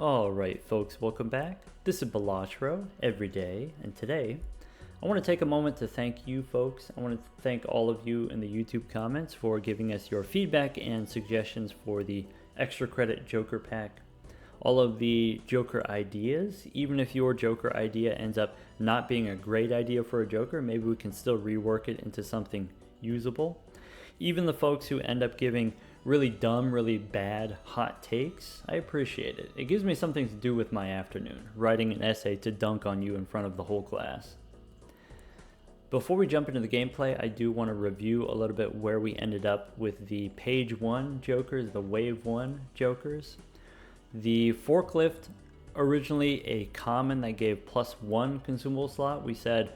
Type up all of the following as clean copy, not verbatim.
Alright folks, welcome back. This is Balatro Everyday, and today I want to take a moment to thank you folks. I want to thank all of you in the YouTube comments for giving us your feedback and suggestions for the extra credit Joker pack. All of the Joker ideas, even if your Joker idea ends up not being a great idea for a Joker, maybe we can still rework it into something usable. Even the folks who end up giving really dumb, really bad hot takes, I appreciate it. It gives me something to do with my afternoon, writing an essay to dunk on you in front of the whole class. Before we jump into the gameplay, I do want to review a little bit where we ended up with the page 1 Jokers, the wave 1 Jokers. The forklift, originally a common that gave +1 consumable slot. We said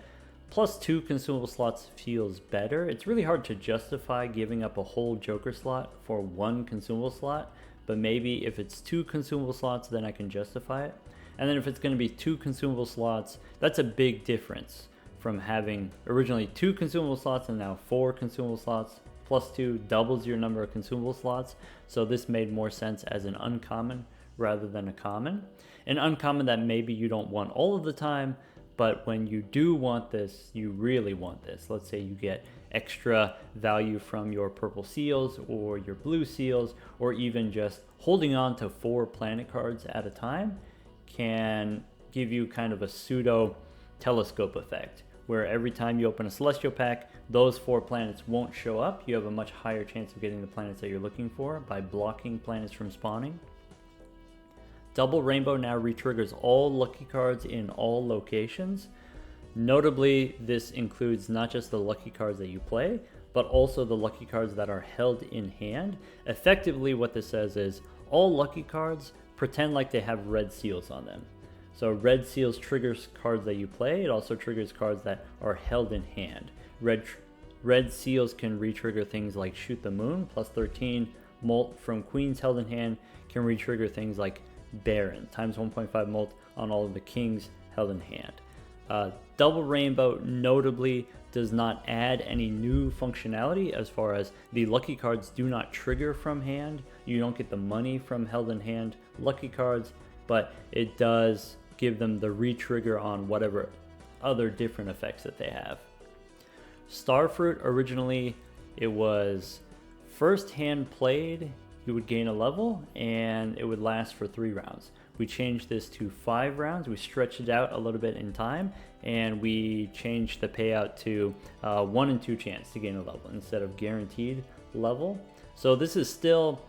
+2 consumable slots feels better. It's really hard to justify giving up a whole Joker slot for 1 consumable slot, but maybe if it's 2 consumable slots, then I can justify it. And then if it's going to be 2 consumable slots, that's a big difference from having originally 2 consumable slots and now 4 consumable slots. +2 doubles your number of consumable slots, so this made more sense as an uncommon rather than a common. An uncommon that maybe you don't want all of the time, but when you do want this, you really want this. Let's say you get extra value from your purple seals or your blue seals, or even just holding on to 4 planet cards at a time can give you kind of a pseudo telescope effect, where every time you open a celestial pack, those 4 planets won't show up. You have a much higher chance of getting the planets that you're looking for by blocking planets from spawning. Double Rainbow now re-triggers all lucky cards in all locations. Notably, this includes not just the lucky cards that you play, but also the lucky cards that are held in hand. Effectively, what this says is all lucky cards pretend like they have red seals on them. So red seals triggers cards that you play. It also triggers cards that are held in hand. Red seals can re-trigger things like Shoot the Moon, +13. Molt from Queens held in hand can re-trigger things like Baron, times 1.5 molt on all of the kings held in hand. Double Rainbow notably does not add any new functionality as far as the lucky cards do not trigger from hand. You don't get the money from held in hand lucky cards, but it does give them the re-trigger on whatever other different effects that they have. Starfruit, originally it was first hand played, you would gain a level and it would last for 3 rounds. We changed this to 5 rounds. We stretched it out a little bit in time, and we changed the payout to 1 in 2 chance to gain a level instead of guaranteed level. So this is still,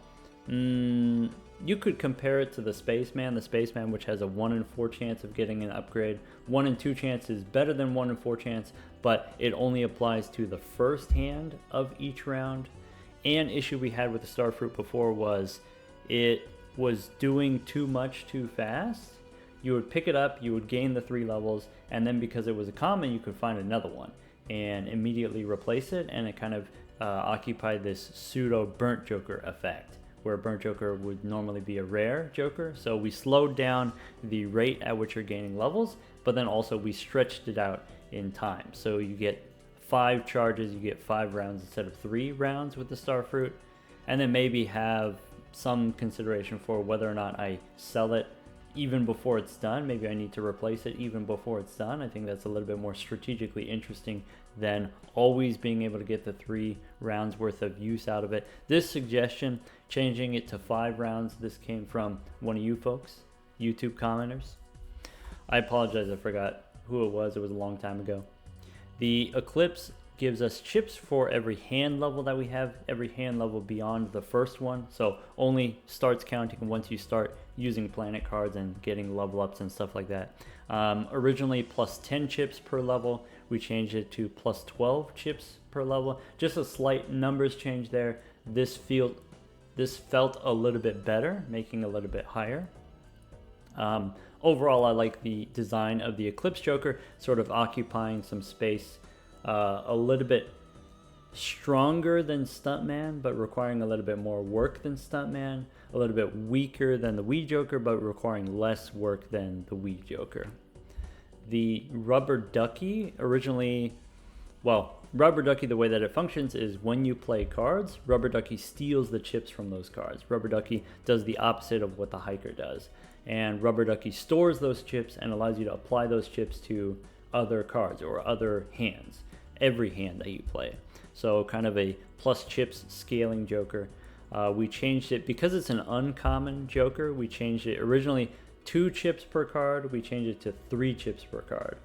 you could compare it to the Spaceman. The Spaceman, which has a 1 in 4 chance of getting an upgrade. 1 in 2 chance is better than 1 in 4 chance, but it only applies to the first hand of each round. An issue we had with the Starfruit before was it was doing too much too fast. You would pick it up, you would gain the 3 levels, and then because it was a common, you could find another one and immediately replace it, and it kind of occupied this pseudo burnt Joker effect, where burnt Joker would normally be a rare Joker. So we slowed down the rate at which you're gaining levels, but then also we stretched it out in time. So you get 5 charges, you get 5 rounds instead of 3 rounds with the Starfruit, and then maybe have some consideration for whether or not I sell it even before it's done. Maybe I need to replace it even before it's done. I think that's a little bit more strategically interesting than always being able to get the 3 rounds worth of use out of it. This suggestion, changing it to 5 rounds, this came from one of you folks, YouTube commenters. I apologize, I forgot who it was. It was a long time ago. The Eclipse gives us chips for every hand level that we have, every hand level beyond the first one, so only starts counting once you start using planet cards and getting level ups and stuff like that. Originally +10 chips per level, we changed it to +12 chips per level. Just a slight numbers change there. This felt a little bit better, making a little bit higher. Overall, I like the design of the Eclipse Joker, sort of occupying some space, a little bit stronger than Stuntman, but requiring a little bit more work than Stuntman, a little bit weaker than the Wii Joker, but requiring less work than the Wii Joker. The Rubber Ducky, originally, Rubber Ducky, the way that it functions is when you play cards, Rubber Ducky steals the chips from those cards. Rubber Ducky does the opposite of what the Hiker does. and Rubber Ducky stores those chips and allows you to apply those chips to other cards or other hands, every hand that you play. So kind of a plus chips scaling joker. We changed it because it's an uncommon joker. We changed it originally 2 chips per card. We changed it to 3 chips per card.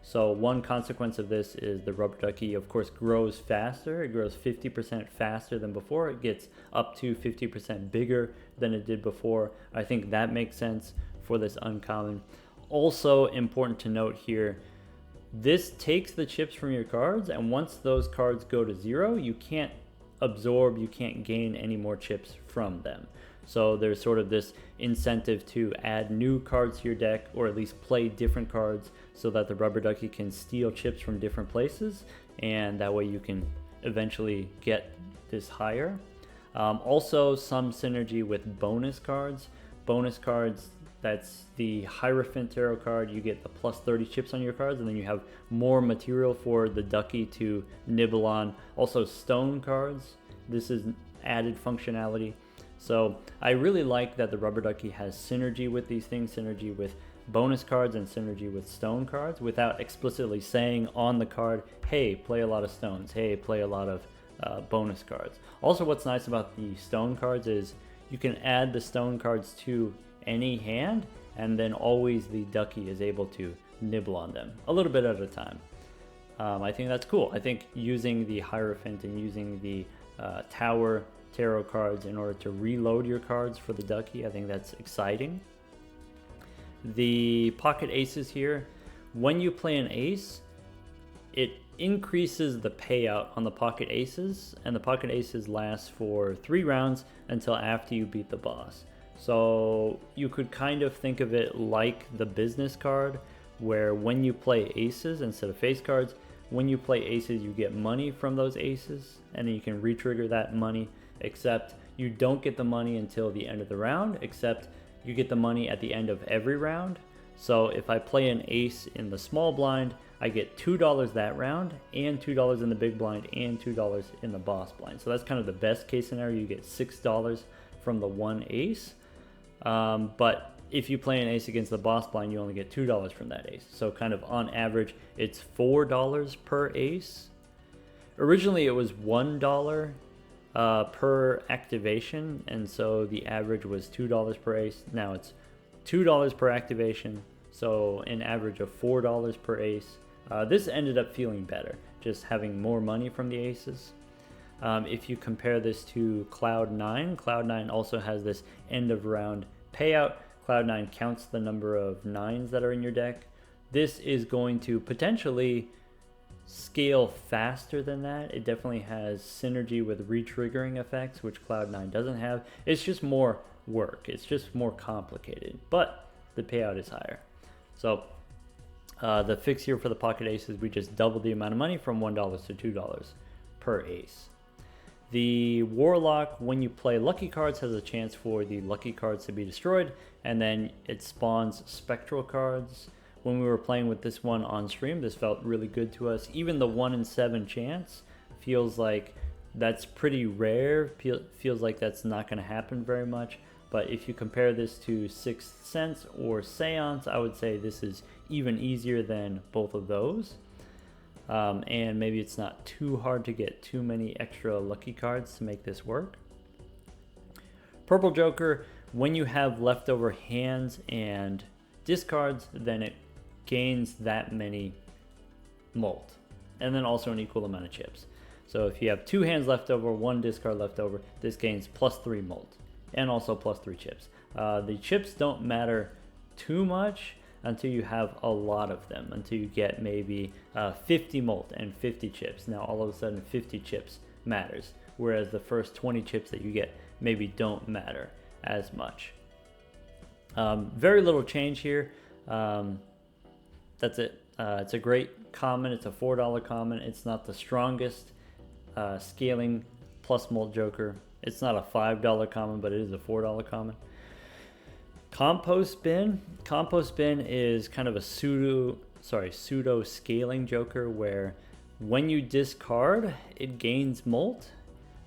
So one consequence of this is the Rubber Ducky, of course, grows faster. It grows 50% faster than before. It gets up to 50% bigger than it did before. I think that makes sense for this uncommon. Also important to note here, this takes the chips from your cards, and once those cards go to 0, you can't absorb, you can't gain any more chips from them. So there's sort of this incentive to add new cards to your deck, or at least play different cards, so that the Rubber Ducky can steal chips from different places, and that way you can eventually get this higher. Also some synergy with bonus cards. Bonus cards, that's the Hierophant Tarot card. You get the plus 30 chips on your cards, and then you have more material for the Ducky to nibble on. Also stone cards, this is added functionality. So I really like that the Rubber Ducky has synergy with these things, synergy with bonus cards and synergy with stone cards, without explicitly saying on the card, hey, play a lot of stones, hey, play a lot of bonus cards. Also, what's nice about the stone cards is you can add the stone cards to any hand, and then always the Ducky is able to nibble on them a little bit at a time. I think that's cool. I think using the Hierophant and using the Tower Tarot cards in order to reload your cards for the Ducky, I think that's exciting. The pocket aces here, when you play an ace, it increases the payout on the pocket aces, and the pocket aces last for 3 rounds until after you beat the boss. So you could kind of think of it like the business card, where when you play aces instead of face cards, when you play aces you get money from those aces, and then you can re-trigger that money, except you don't get the money until the end of the round, except you get the money at the end of every round. So if I play an ace in the small blind, I get $2 that round, and $2 in the big blind, and $2 in the boss blind. So that's kind of the best case scenario. You get $6 from the one ace. But if you play an ace against the boss blind, you only get $2 from that ace. So kind of on average, it's $4 per ace. Originally it was $1 per activation, and so the average was $2 per ace. Now it's $2 per activation, so an average of $4 per ace. This ended up feeling better, just having more money from the aces. If you compare this to Cloud9, Cloud9 also has this end of round payout. Cloud9 counts the number of 9s that are in your deck. This is going to potentially scale faster than that. It definitely has synergy with re-triggering effects, which Cloud9 doesn't have. It's just more work. It's just more complicated, but the payout is higher. So the fix here for the pocket aces, we just doubled the amount of money from $1 to $2 per ace. The Warlock, when you play lucky cards, has a chance for the lucky cards to be destroyed, and then it spawns spectral cards. When we were playing with this one on stream, this felt really good to us. Even the 1 in 7 chance feels like that's pretty rare. Feels like that's not going to happen very much. But if you compare this to Sixth Sense or Seance, I would say this is even easier than both of those. And maybe it's not too hard to get too many extra lucky cards to make this work. Purple Joker, when you have leftover hands and discards, then it gains that many molt, and then also an equal amount of chips. So if you have 2 hands left over, 1 discard left over, this gains +3 molt and also +3 chips. The chips don't matter too much until you have a lot of them, until you get maybe 50 molt and 50 chips. Now all of a sudden 50 chips matters, whereas the first 20 chips that you get maybe don't matter as much. Very little change here. That's it. It's a great common. It's a $4 common. It's not the strongest scaling plus molt joker. It's not a $5 common, but it is a $4 common. Compost Bin. Compost Bin is kind of a pseudo scaling joker, where when you discard, it gains molt.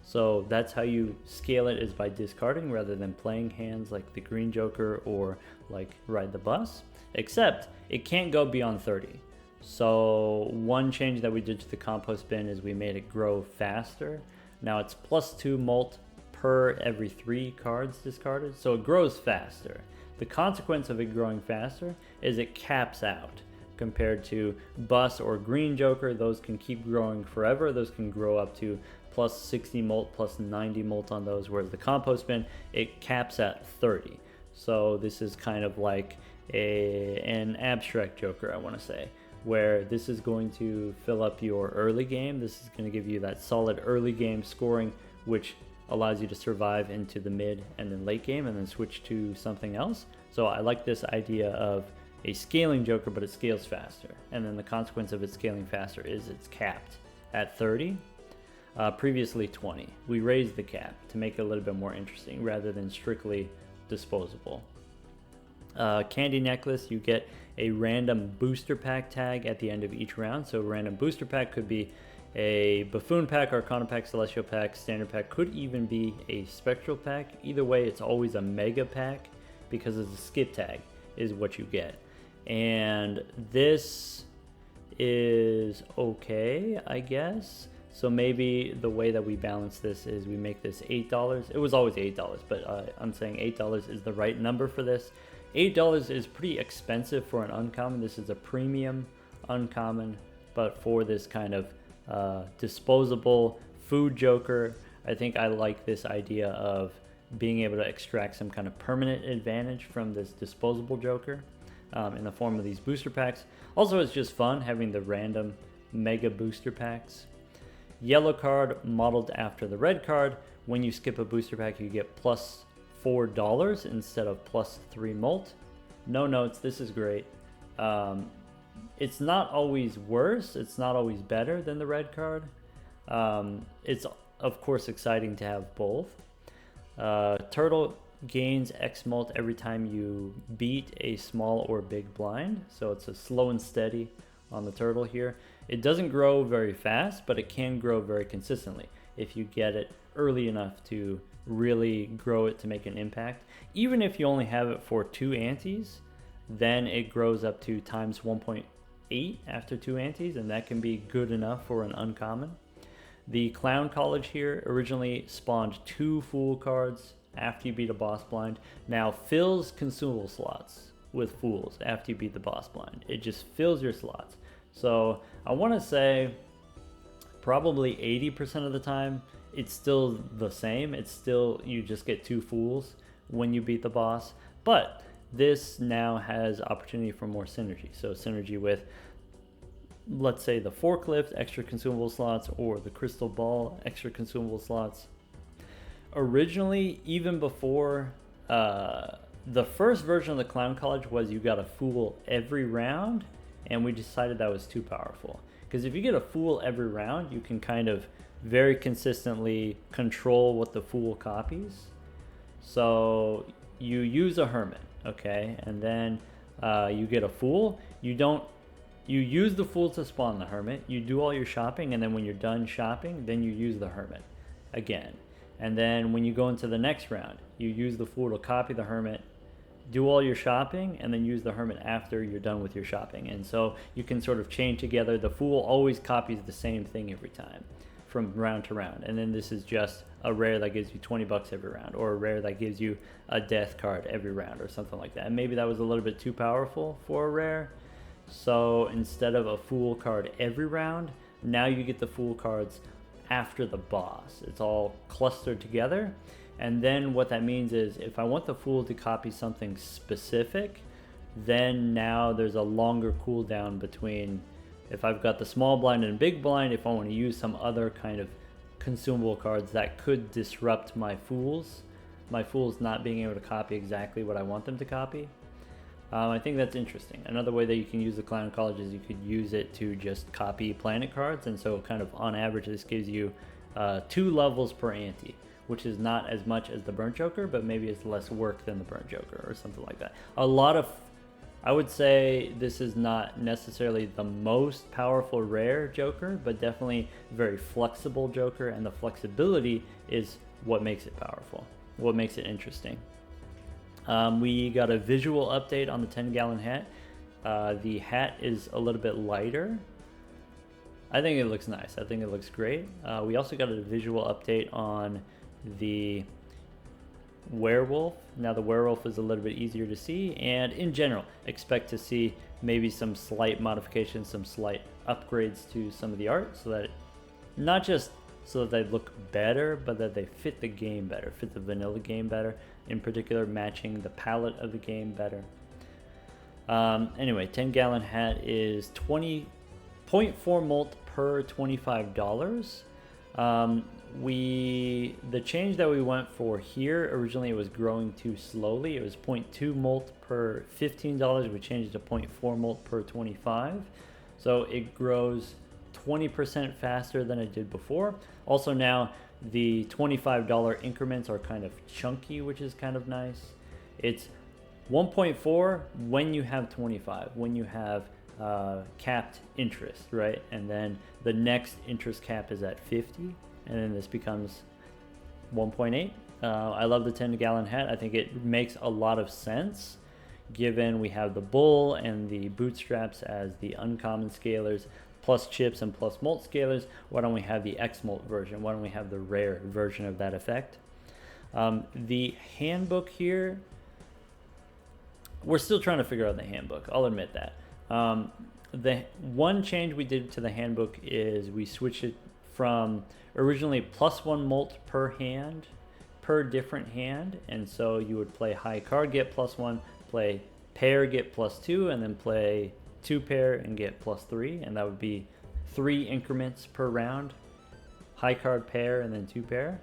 So that's how you scale it, is by discarding rather than playing hands like the green joker or like ride the bus, except it can't go beyond 30. So one change that we did to the compost bin is we made it grow faster. Now it's +2 molt per every 3 cards discarded, so it grows faster. The consequence of it growing faster is it caps out. Compared to bus or green joker, those can keep growing forever. Those can grow up to +60 molt, +90 molt on those, whereas the compost bin, it caps at 30. So this is kind of like an abstract joker, I want to say, where this is going to fill up your early game. This is going to give you that solid early game scoring, which allows you to survive into the mid and then late game and then switch to something else. So I like this idea of a scaling joker, but it scales faster. And then the consequence of it scaling faster is it's capped at 30, previously 20. We raised the cap to make it a little bit more interesting rather than strictly disposable. Candy necklace, you get a random booster pack tag at the end of each round. So a random booster pack could be a buffoon pack, arcana pack, celestial pack, standard pack, could even be a spectral pack. Either way, it's always a mega pack because of the skip tag is what you get. And this is okay, I guess. So maybe the way that we balance this is we make this $8. It was always $8, but I'm saying $8 is the right number for this. $8 is pretty expensive for an uncommon. This is a premium uncommon, but for this kind of disposable food joker, I think I like this idea of being able to extract some kind of permanent advantage from this disposable joker in the form of these booster packs. Also, it's just fun having the random mega booster packs. Yellow card modeled after the red card. When you skip a booster pack, you get +$4 instead of +3 molt. No notes, this is great. It's not always worse, it's not always better than the red card. It's of course exciting to have both. Turtle gains X molt every time you beat a small or big blind, so it's a slow and steady on the turtle here. It doesn't grow very fast, but it can grow very consistently if you get it early enough to really grow it to make an impact. Even if you only have it for 2 antes, then it grows up to times 1.8 after 2 antes, and that can be good enough for an uncommon. The Clown College here originally spawned 2 Fool cards after you beat a boss blind. Now fills consumable slots with Fools after you beat the boss blind. It just fills your slots. So I want to say probably 80% of the time it's still the same. It's still, you just get 2 Fools when you beat the boss. But this now has opportunity for more synergy. So synergy with, let's say, the forklift, extra consumable slots, or the crystal ball, extra consumable slots. Originally, even before the first version of the Clown College was you got a Fool every round, and we decided that was too powerful. Because if you get a Fool every round, you can kind of very consistently control what the Fool copies. So you use a Hermit, okay, and then you get a Fool. You use the Fool to spawn the Hermit. You do all your shopping, and then when you're done shopping, then you use the Hermit again. And then when you go into the next round, you use the Fool to copy the Hermit, do all your shopping, and then use the Hermit after you're done with your shopping. And so you can sort of chain together. The Fool always copies the same thing every time from round to round. And then this is just a rare that gives you 20 bucks every round, or a rare that gives you a death card every round, or something like that. And maybe that was a little bit too powerful for a rare. So instead of a Fool card every round, now you get the Fool cards after the boss. It's all clustered together. And then what that means is if I want the Fool to copy something specific, then now there's a longer cooldown between if I've got the small blind and big blind. If I want to use some other kind of consumable cards that could disrupt my Fools not being able to copy exactly what I want them to copy. I think that's interesting. Another way that you can use the Clown College is you could use it to just copy planet cards, and so kind of on average this gives you 2 levels per ante, which is not as much as the Burnt Joker, but maybe it's less work than the Burnt Joker or something like that. I would say this is not necessarily the most powerful rare Joker, but definitely a very flexible Joker, and the flexibility is what makes it powerful, what makes it interesting. We got a visual update on the 10-gallon hat. The hat is a little bit lighter. I think it looks nice. I think it looks great. We also got a visual update on the werewolf. Now the werewolf is a little bit easier to see, and in general expect to see maybe some slight modifications, some slight upgrades to some of the art, so that not just so that they look better, but that they fit the game better, fit the vanilla game better, in particular matching the palette of the game better. Anyway, 10-gallon hat is 20.4 molt per $25. The change that we went for here, originally it was growing too slowly. It was 0.2 molt per $15. We changed it to 0.4 molt per 25. So it grows 20% faster than it did before. Also now the $25 increments are kind of chunky, which is kind of nice. It's 1.4 when you have 25, when you have capped interest, right? And then the next interest cap is at 50. And then this becomes 1.8. I love the 10-gallon hat. I think it makes a lot of sense given we have the bull and the bootstraps as the uncommon scalars, plus chips and plus molt scalars. Why don't we have the X molt version? Why don't we have the rare version of that effect? The handbook here, we're still trying to figure out the handbook. I'll admit that. The one change we did to the handbook is we switched it from originally +1 molt per hand, per different hand, and so you would play high card, get +1, play pair, get +2, and then play 2 pair and get +3, and that would be 3 increments per round, high card, pair, and then 2 pair.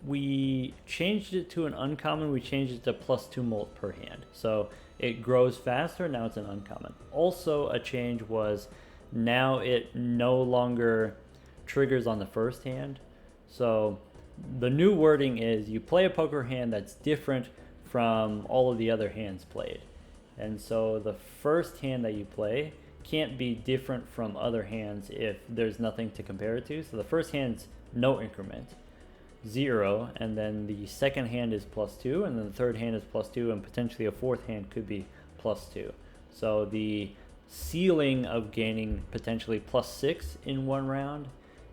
We changed it to an uncommon. We changed it to +2 molt per hand, so it grows faster. Now it's an uncommon. Also a change was now it no longer triggers on the first hand. So the new wording is you play a poker hand that's different from all of the other hands played. And so the first hand that you play can't be different from other hands if there's nothing to compare it to. So the first hand's no increment, 0, and then the second hand is +2, and then the third hand is +2, and potentially a fourth hand could be +2. So the ceiling of gaining potentially +6 in one round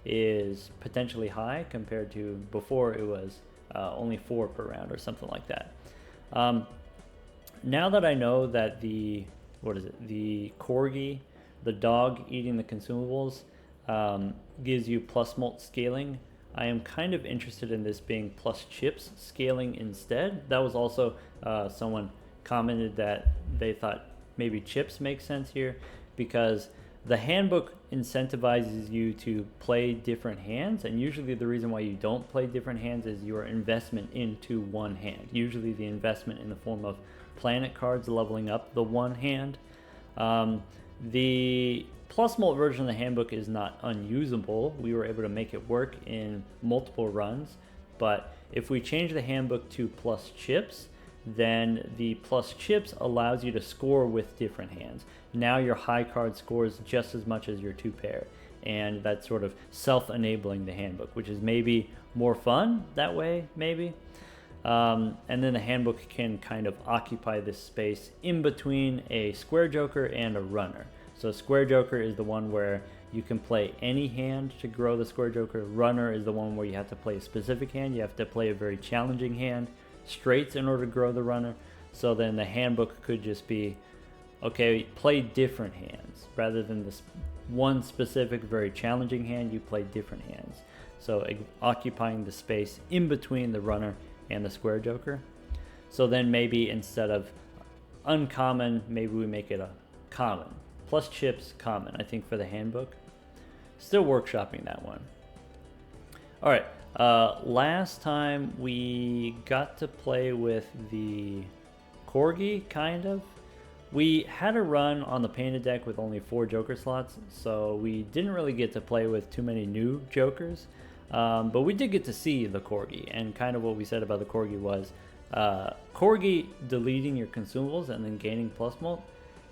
is potentially high compared to before it was only 4 per round or something like that. Now that I know that the corgi, the dog eating the consumables, gives you plus molt scaling, I am kind of interested in this being plus chips scaling instead. That was also someone commented that they thought maybe chips make sense here, because the handbook incentivizes you to play different hands, and usually the reason why you don't play different hands is your investment into one hand. Usually the investment in the form of planet cards leveling up the one hand. The plus molt version of the handbook is not unusable. We were able to make it work in multiple runs, but if we change the handbook to plus chips, then the plus chips allows you to score with different hands. Now your high card scores just as much as your 2 pair, and that's sort of self-enabling the handbook, which is maybe more fun that way, maybe. And then the handbook can kind of occupy this space in between a square joker and a runner. So square joker is the one where you can play any hand to grow the square joker. Runner is the one where you have to play a specific hand. You have to play a very challenging hand, straights, in order to grow the runner. So then the handbook could just be, okay, play different hands. Rather than this one specific very challenging hand, you play different hands. So occupying the space in between the runner and the square joker. So then maybe instead of uncommon, maybe we make it a common. Plus chips, common, I think, for the handbook. Still workshopping that one. All right, last time we got to play with the corgi, kind of. We had a run on the painted deck with only 4 joker slots, so we didn't really get to play with too many new jokers. But we did get to see the corgi, and kind of what we said about the corgi was Corgi deleting your consumables and then gaining plus mult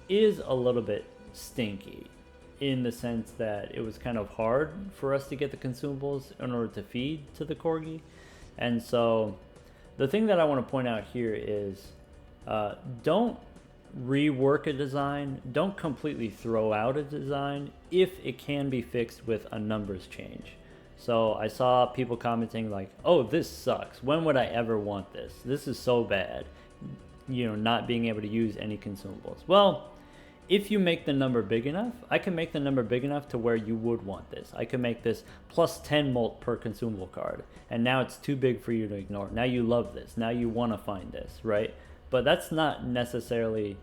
is a little bit stinky, in the sense that it was kind of hard for us to get the consumables in order to feed to the Corgi. And so the thing that I want to point out here is don't rework a design, don't completely throw out a design if it can be fixed with a numbers change. So I saw people commenting like, oh, this sucks, when would I ever want this? This is so bad, you know, not being able to use any consumables. Well, if you make the number big enough, I can make the number big enough to where you would want this. I can make this plus 10 mult per consumable card, and now it's too big for you to ignore. Now you love this, now you want to find this, right? But that's not necessarily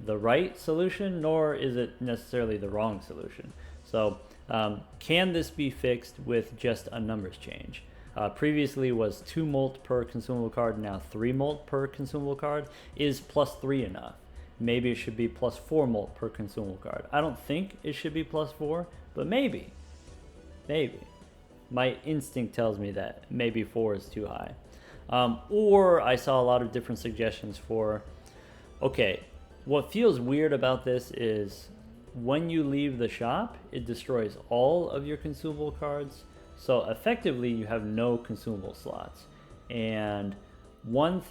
the right solution, nor is it necessarily the wrong solution. So can this be fixed with just a numbers change? Previously was 2 mult per consumable card, now 3 mult per consumable card. Is plus 3 enough? Maybe it should be plus 4 mult per consumable card. I don't think it should be plus 4, but maybe. My instinct tells me that maybe 4 is too high. Or I saw a lot of different suggestions for, okay, what feels weird about this is when you leave the shop, it destroys all of your consumable cards. So effectively, you have no consumable slots. And one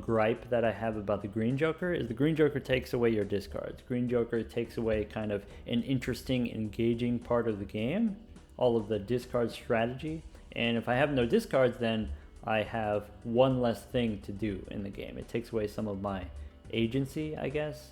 gripe that I have about the Green Joker is the Green Joker takes away your discards. Green Joker takes away kind of an interesting, engaging part of the game, all of the discard strategy. And if I have no discards, then I have one less thing to do in the game. It takes away some of my agency, I guess.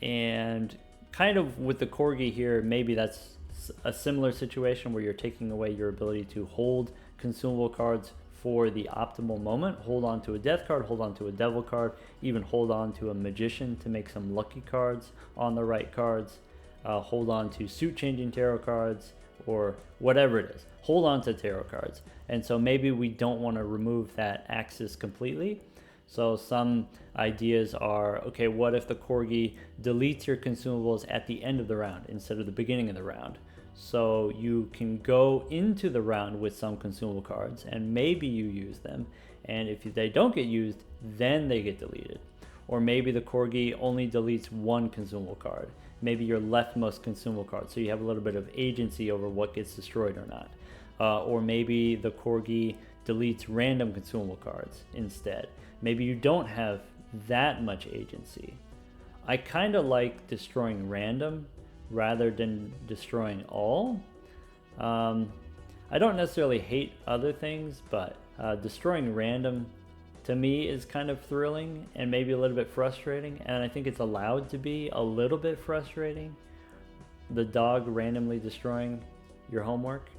And kind of with the Corgi here, maybe that's a similar situation where you're taking away your ability to hold consumable cards for the optimal moment. Hold on to a death card, hold on to a devil card, even hold on to a magician to make some lucky cards on the right cards. Hold on to suit changing tarot cards, or whatever it is. Hold on to tarot cards. And so maybe we don't want to remove that axis completely. So some ideas are, okay, what if the Corgi deletes your consumables at the end of the round instead of the beginning of the round? So you can go into the round with some consumable cards and maybe you use them. And if they don't get used, then they get deleted. Or maybe the Corgi only deletes one consumable card. Maybe your leftmost consumable card, so you have a little bit of agency over what gets destroyed or not. Or maybe the Corgi deletes random consumable cards instead. Maybe you don't have that much agency. I kind of like destroying random rather than destroying all. I don't necessarily hate other things, but destroying random to me is kind of thrilling and maybe a little bit frustrating, and I think it's allowed to be a little bit frustrating. The dog randomly destroying your homework.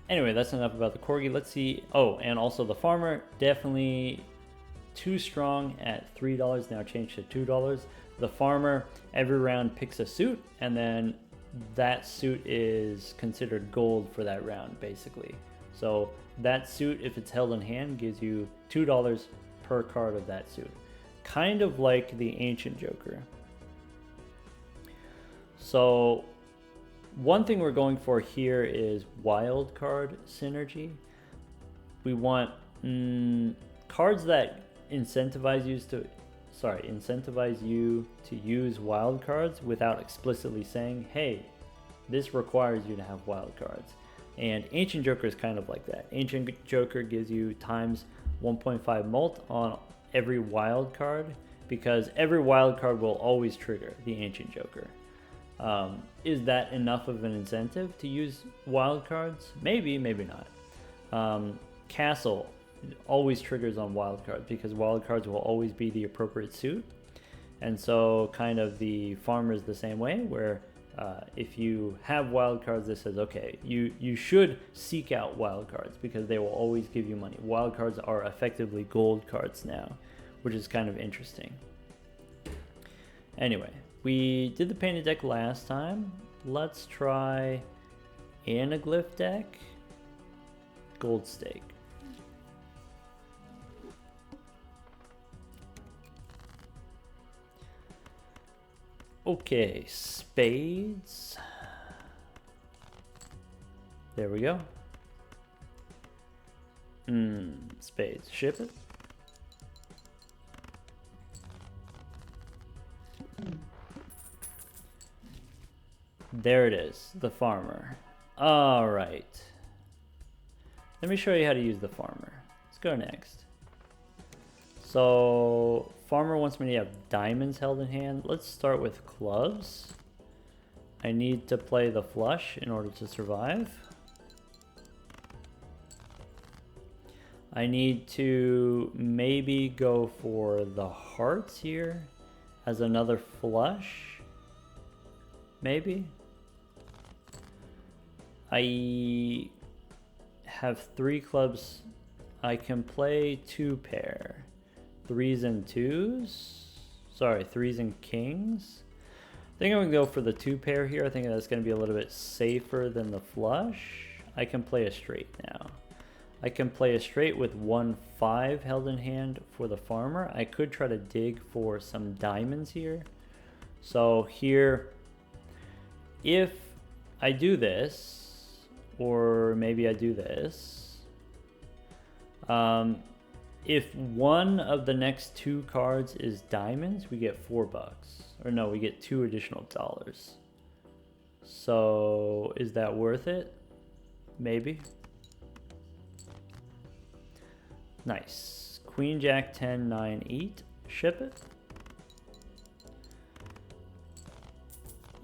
Anyway, that's enough about the Corgi. Let's see. Oh, and also the farmer, definitely too strong at $3, now changed to $2. The farmer, every round picks a suit, and then that suit is considered gold for that round, basically. So that suit, if it's held in hand, gives you $2 per card of that suit. Kind of like the Ancient Joker. So one thing we're going for here is wild card synergy. We want cards that incentivize you to use wild cards without explicitly saying, hey, this requires you to have wild cards. And Ancient Joker is kind of like that. Ancient Joker gives you times 1.5 mult on every wild card, because every wild card will always trigger the Ancient Joker. Is that enough of an incentive to use wild cards? Maybe, maybe not. Castle always triggers on wild cards because wild cards will always be the appropriate suit. And so kind of the farmer is the same way, where if you have wild cards, this says, okay, you should seek out wild cards because they will always give you money. Wild cards are effectively gold cards now, which is kind of interesting. Anyway, we did the painted deck last time. Let's try Anaglyph deck, Gold Stake. Okay, spades. There we go. Spades. Ship it. There it is, the farmer. All right. Let me show you how to use the farmer. Let's go next. So, farmer wants me to have diamonds held in hand. Let's start with clubs. I need to play the flush in order to survive. I need to maybe go for the hearts here as another flush. Maybe. I have 3 clubs. I can play 2 pair. 3s and 2s. Sorry, 3s and kings. I think I'm going to go for the 2 pair here. I think that's going to be a little bit safer than the flush. I can play a straight now. I can play a straight with 1-5 held in hand for the farmer. I could try to dig for some diamonds here. So here, if I do this, or maybe I do this, if one of the next 2 cards is diamonds, we get $4. Or no, we get 2 additional dollars. So is that worth it? Maybe. Nice. Queen, Jack, 10, 9, 8. Ship it.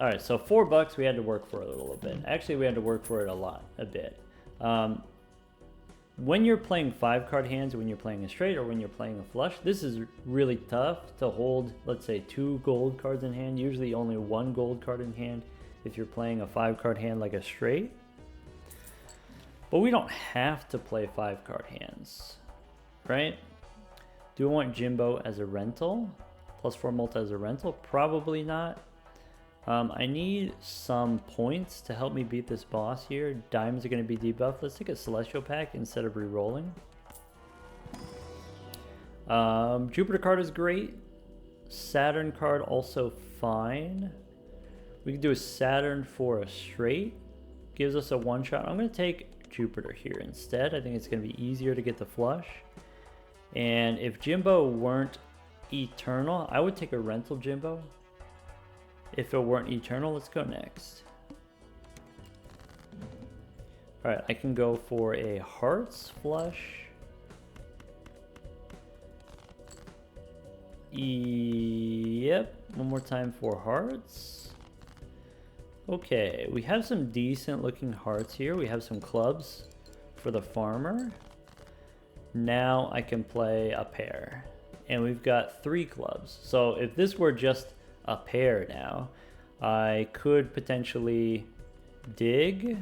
All right, so $4 we had to work for it a little bit. Actually, we had to work for it a bit. When you're playing 5-card hands, when you're playing a straight or when you're playing a flush, this is really tough to hold, let's say, 2 gold cards in hand. Usually only 1 gold card in hand if you're playing a 5-card hand like a straight. But we don't have to play 5-card hands, right? Do I want Jimbo as a rental? +4 multi as a rental? Probably not. I need some points to help me beat this boss here. Diamonds are going to be debuffed. Let's take a Celestial pack instead of re-rolling. Jupiter card is great. Saturn card also fine. We can do a Saturn for a straight. Gives us a 1-shot. I'm going to take Jupiter here instead. I think it's going to be easier to get the flush. And if Jimbo weren't eternal, I would take a rental Jimbo. If it weren't eternal, let's go next. All right, I can go for a hearts flush. Yep, one more time for hearts. Okay, we have some decent looking hearts here. We have some clubs for the farmer. Now I can play a pair. And we've got 3 clubs. So if this were just a pair now, I could potentially dig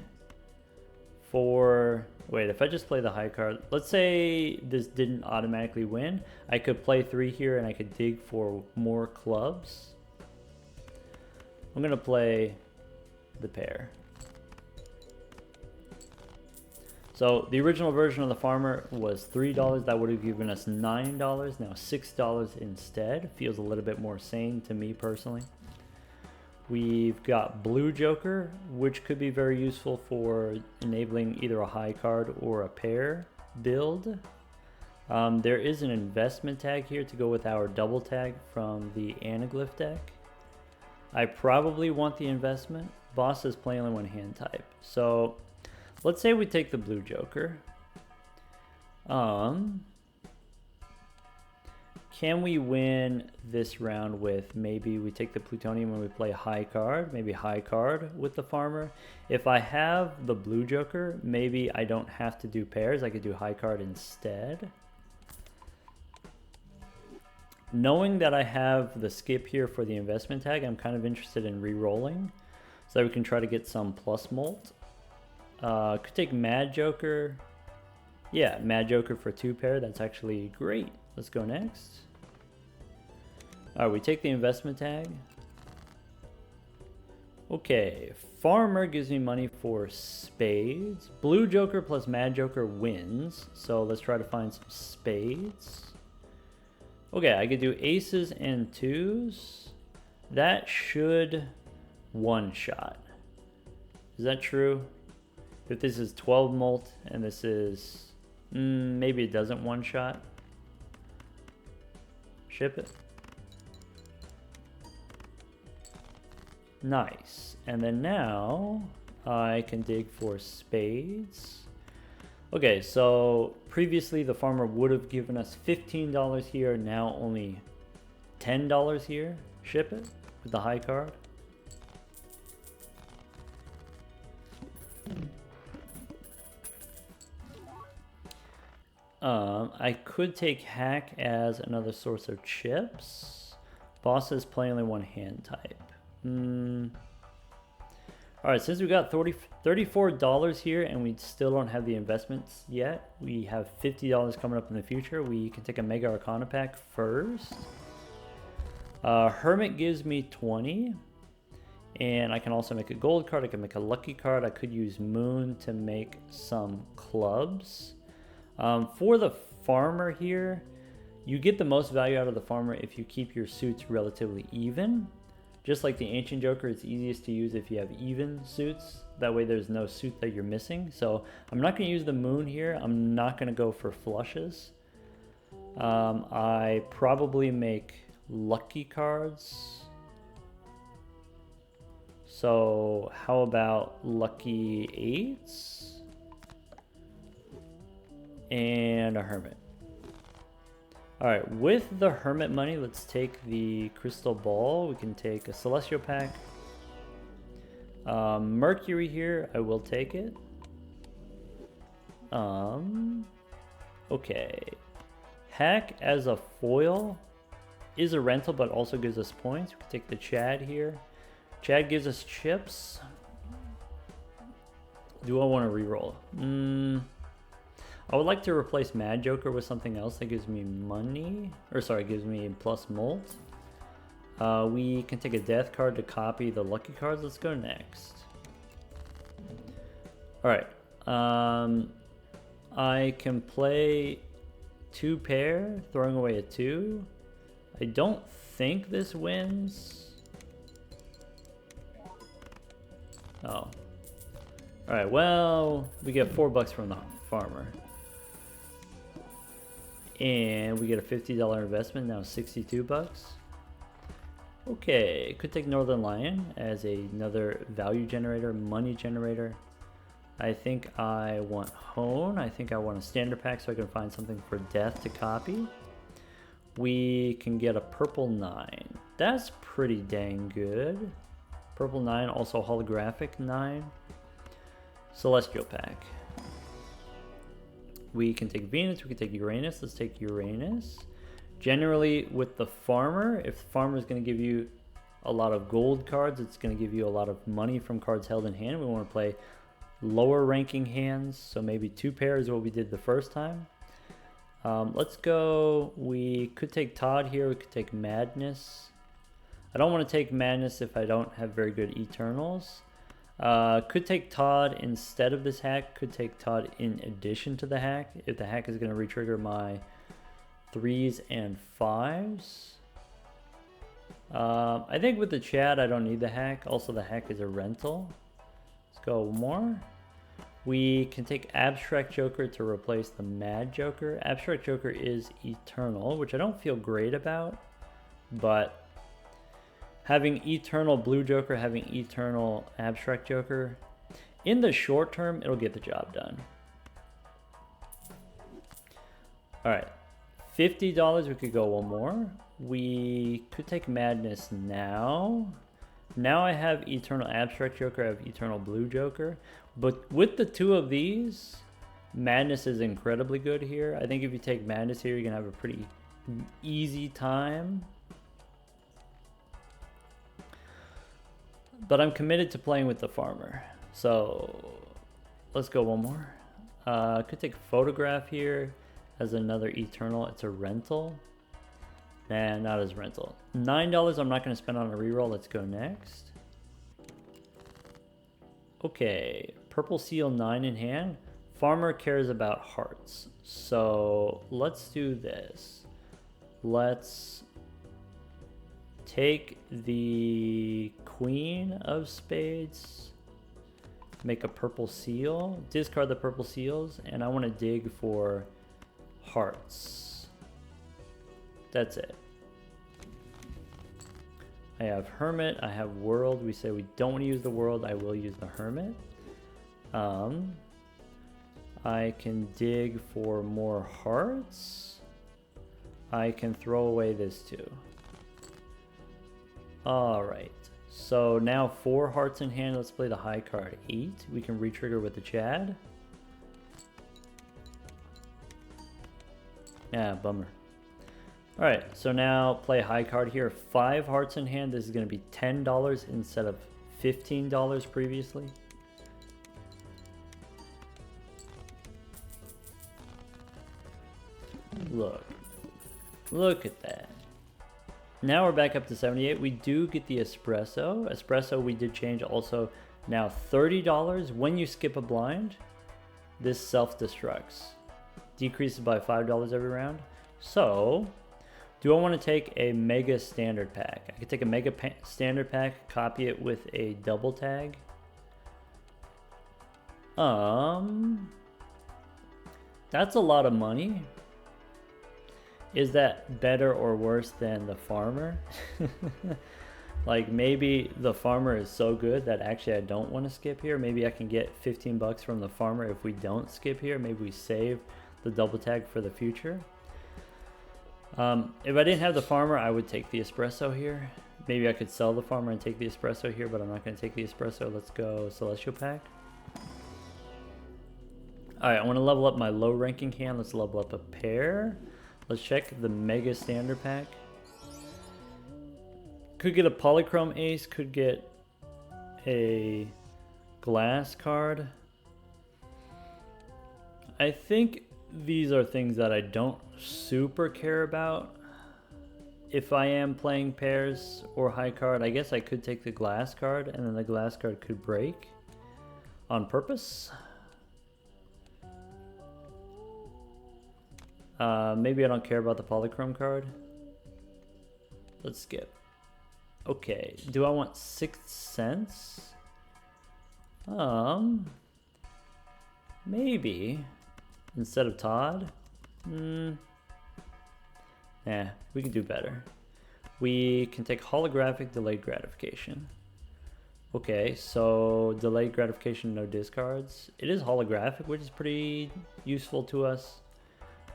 for, wait, if I just play the high card, let's say this didn't automatically win, I could play 3 here and I could dig for more clubs. I'm gonna play the pair. So the original version of the farmer was $3. That would have given us $9. Now $6 instead. Feels a little bit more sane to me personally. We've got Blue Joker, which could be very useful for enabling either a high card or a pair build. There is an investment tag here to go with our double tag from the Anaglyph deck. I probably want the investment. Boss is play only 1 hand type. So let's say we take the Blue Joker. Can we win this round with maybe we take the Plutonium when we play high card, maybe high card with the farmer? If I have the Blue Joker, maybe I don't have to do pairs. I could do high card instead. Knowing that I have the skip here for the investment tag, I'm kind of interested in re-rolling so that we can try to get some plus molt. Could take Mad Joker. Yeah, Mad Joker for 2 pair. That's actually great. Let's go next. All right, we take the investment tag. Okay, Farmer gives me money for spades. Blue Joker plus Mad Joker wins. So let's try to find some spades. Okay, I could do aces and 2s. That should 1-shot. Is that true? If this is 12 molt and this is Maybe it doesn't one shot. Ship it. Nice. And then now I can dig for spades. Okay, so previously the farmer would have given us $15 here, now only $10 here. Ship it with the high card. I could take hack as another source of chips. Bosses play only one hand type. Alright, since we got $34 here and we still don't have the investments yet, we have $50 coming up in the future. We can take a Mega Arcana pack first. Hermit gives me 20. And I can also make a gold card. I can make a lucky card. I could use Moon to make some clubs. For the farmer here, you get the most value out of the farmer if you keep your suits relatively even. Just like the Ancient Joker, it's easiest to use if you have even suits. That way there's no suit that you're missing. So I'm not going to use the Moon here. I'm not going to go for flushes. I probably make lucky cards. So how about lucky 8s? And a hermit. Alright, with the hermit money, let's take the crystal ball. We can take a celestial pack. Mercury here, I will take it. Okay. Hack as a foil is a rental, but also gives us points. We can take the Chad here. Chad gives us chips. Do I want to reroll? I would like to replace Mad Joker with something else that gives me money. Or sorry, gives me plus molt. We can take a death card to copy the lucky cards. Let's go next. Alright. I can play 2 pair, throwing away a 2. I don't think this wins. Oh. Alright, well, we get $4 from the farmer. And we get a $50 investment, now $62. Okay, could take Northern Lion as another value generator, money generator. I think I want Hone. I think I want a standard pack so I can find something for death to copy. We can get a purple 9. That's pretty dang good. Purple 9, also holographic 9. Celestial pack. We can take Venus, we can take Uranus. Let's take Uranus. Generally, with the farmer, if the farmer is going to give you a lot of gold cards, it's going to give you a lot of money from cards held in hand. We want to play lower ranking hands, so maybe 2 pairs is what we did the first time. Let's go, we could take Todd here, we could take Madness. I don't want to take Madness if I don't have very good Eternals. Could take Todd instead of this hack, could take Todd in addition to the hack, if the hack is going to retrigger my 3s and 5s. I think with the Chad I don't need the hack, also the hack is a rental. Let's go more. We can take Abstract Joker to replace the Mad Joker. Abstract Joker is Eternal, which I don't feel great about, but having Eternal Blue Joker, having Eternal Abstract Joker, in the short term, it'll get the job done. Alright, $50, we could go one more. We could take Madness now. Now I have Eternal Abstract Joker, I have Eternal Blue Joker. But with the 2 of these, Madness is incredibly good here. I think if you take Madness here, you're going to have a pretty easy time. But I'm committed to playing with the farmer. So let's go one more. I could take Photograph here as another Eternal. It's a rental. Nah, not as rental. $9 I'm not going to spend on a reroll. Let's go next. Okay, Purple Seal 9 in hand. Farmer cares about hearts. So let's do this. Let's take the Queen of Spades make a purple seal, discard the purple seals, and I want to dig for hearts. That's it. I have Hermit, I have World. We say we don't want to use the World, I will use the Hermit. I can dig for more hearts. I can throw away this too. Alright, so now 4 hearts in hand. Let's play the high card, 8. We can retrigger with the Chad. Yeah, bummer. Alright, so now play high card here. 5 hearts in hand. This is going to be $10 instead of $15 previously. Look at that. Now we're back up to 78. We do get the espresso. Espresso we did change also. Now $30 when you skip a blind. This self-destructs. Decreases by $5 every round. So, do I want to take a mega standard pack? I could take a mega standard pack, copy it with a double tag. That's a lot of money. Is that better or worse than the farmer? Like maybe the farmer is so good that actually I don't want to skip here. Maybe I can get 15 bucks from the farmer if we don't skip here. Maybe we save the double tag for the future. If I didn't have the farmer, I would take the espresso here. Maybe I could sell the farmer and take the espresso here, but I'm not going to take the espresso. Let's go Celestial Pack. Alright, I want to level up my low ranking hand. Let's level up a pair. Let's check the Mega Standard Pack. Could get a Polychrome Ace, could get a Glass card. I think these are things that I don't super care about. If I am playing pairs or high card, I guess I could take the Glass card, and then the Glass card could break on purpose. Maybe I don't care about the Polychrome card. Let's skip. Okay, do I want 6th Sense? Maybe. Instead of Todd? Nah, we can do better. We can take Holographic Delayed Gratification. Okay, so Delayed Gratification, no discards. It is Holographic, which is pretty useful to us.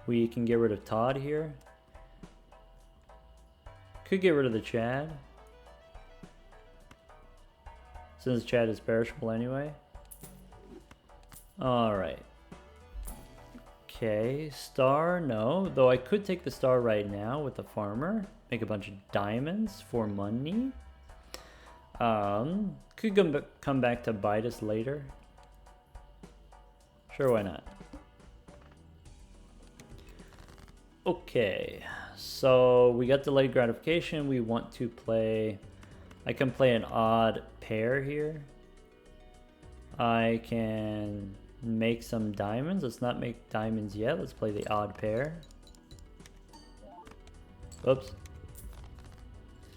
We can get rid of Todd here. Could get rid of the Chad, since Chad is perishable anyway. Alright. Okay, star, no. Though I could take the star right now with the farmer. Make a bunch of diamonds for money. Could come back to bite us later. Sure, why not? Okay, so we got delayed gratification. We want to play... I can play an odd pair here. I can make some diamonds. Let's not make diamonds yet. Let's play the odd pair. Oops.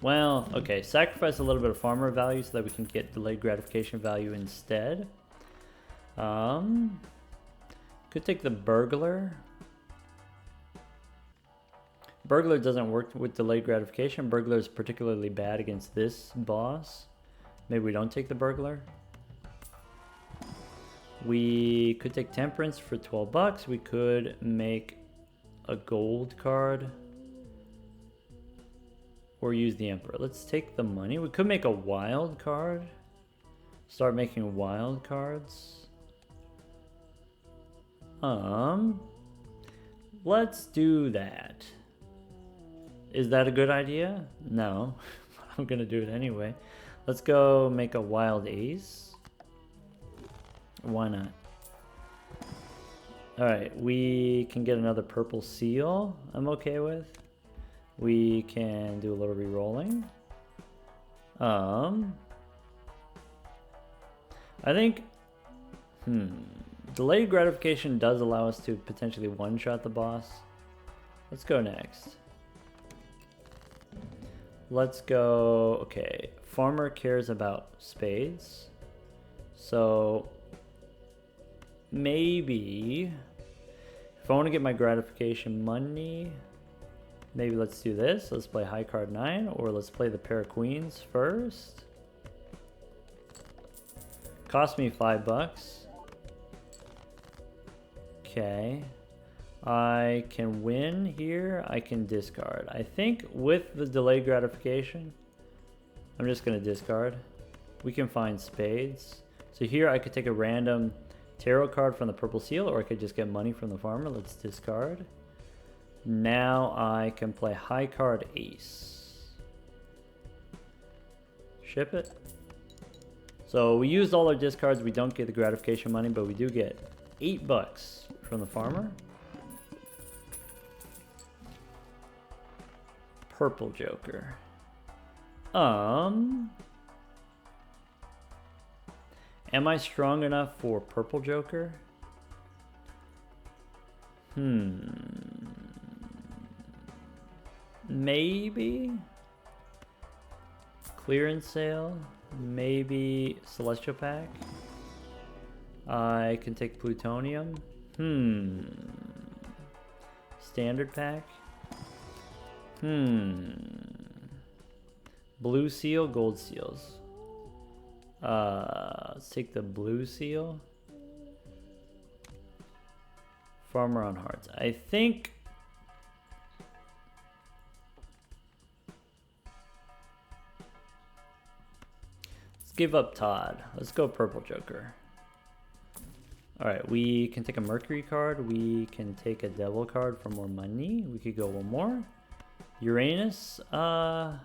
Well, okay. Sacrifice a little bit of farmer value so that we can get delayed gratification value instead. Could take the burglar. Burglar doesn't work with delayed gratification. Burglar is particularly bad against this boss. Maybe we don't take the burglar. We could take Temperance for 12 bucks. We could make a gold card. Or use the Emperor. Let's take the money. We could make a wild card. Start making wild cards. Let's do that. Is that a good idea? No. I'm gonna do it anyway. Let's go make a wild ace. Why not? Alright, we can get another purple seal. I'm okay with. We can do a little re-rolling. I think delayed gratification does allow us to potentially one-shot the boss. Let's go next. Let's go, okay, farmer cares about spades. So maybe if I want to get my gratification money, maybe let's do this. Let's play high card 9, or let's play the pair of queens first. Cost me $5. Okay. I can win here. I can discard. I think with the delayed gratification, I'm just going to discard. We can find spades. So here I could take a random tarot card from the purple seal, or I could just get money from the farmer. Let's discard. Now I can play high card ace. Ship it. So we used all our discards. We don't get the gratification money, but we do get $8 from the farmer. Purple joker. Am I strong enough for purple joker? Maybe. Clearance sale. Maybe celestial pack. I can take plutonium. Standard pack. Blue seal, gold seals. Let's take the blue seal. Farmer on hearts. I think let's give up Todd. Let's go purple joker. Alright, we can take a Mercury card. We can take a Devil card for more money. We could go one more. Uranus. Yeah,